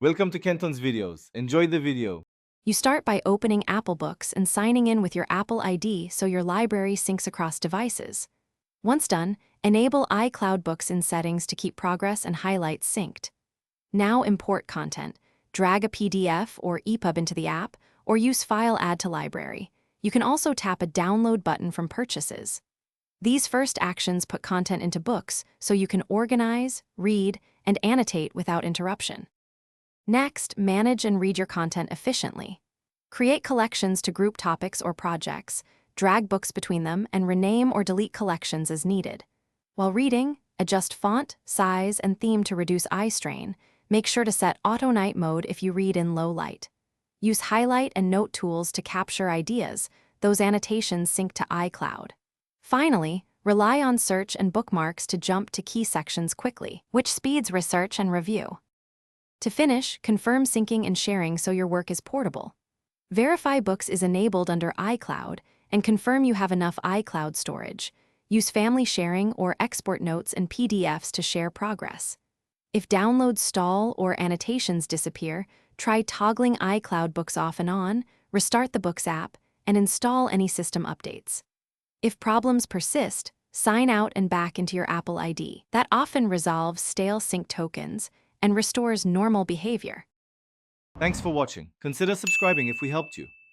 Welcome to Kenton's videos. Enjoy the video. You start by opening Apple Books and signing in with your Apple ID so your library syncs across devices. Once done, enable iCloud Books in Settings to keep progress and highlights synced. Now import content. Drag a PDF or EPUB into the app, or use File Add to Library. You can also tap a download button from Purchases. These first actions put content into books so you can organize, read, and annotate without interruption. Next, manage and read your content efficiently. Create collections to group topics or projects, drag books between them, and rename or delete collections as needed. While reading, adjust font, size, and theme to reduce eye strain. Make sure to set Auto Night mode if you read in low light. Use highlight and note tools to capture ideas. Those annotations sync to iCloud. Finally, rely on search and bookmarks to jump to key sections quickly, which speeds research and review. To finish, confirm syncing and sharing so your work is portable. Verify Books is enabled under iCloud and confirm you have enough iCloud storage. Use family sharing or export notes and PDFs to share progress. If downloads stall or annotations disappear, try toggling iCloud Books off and on, restart the Books app, and install any system updates. If problems persist, sign out and back into your Apple ID. That often resolves stale sync tokens and restores normal behavior. Thanks for watching. Consider subscribing if we helped you.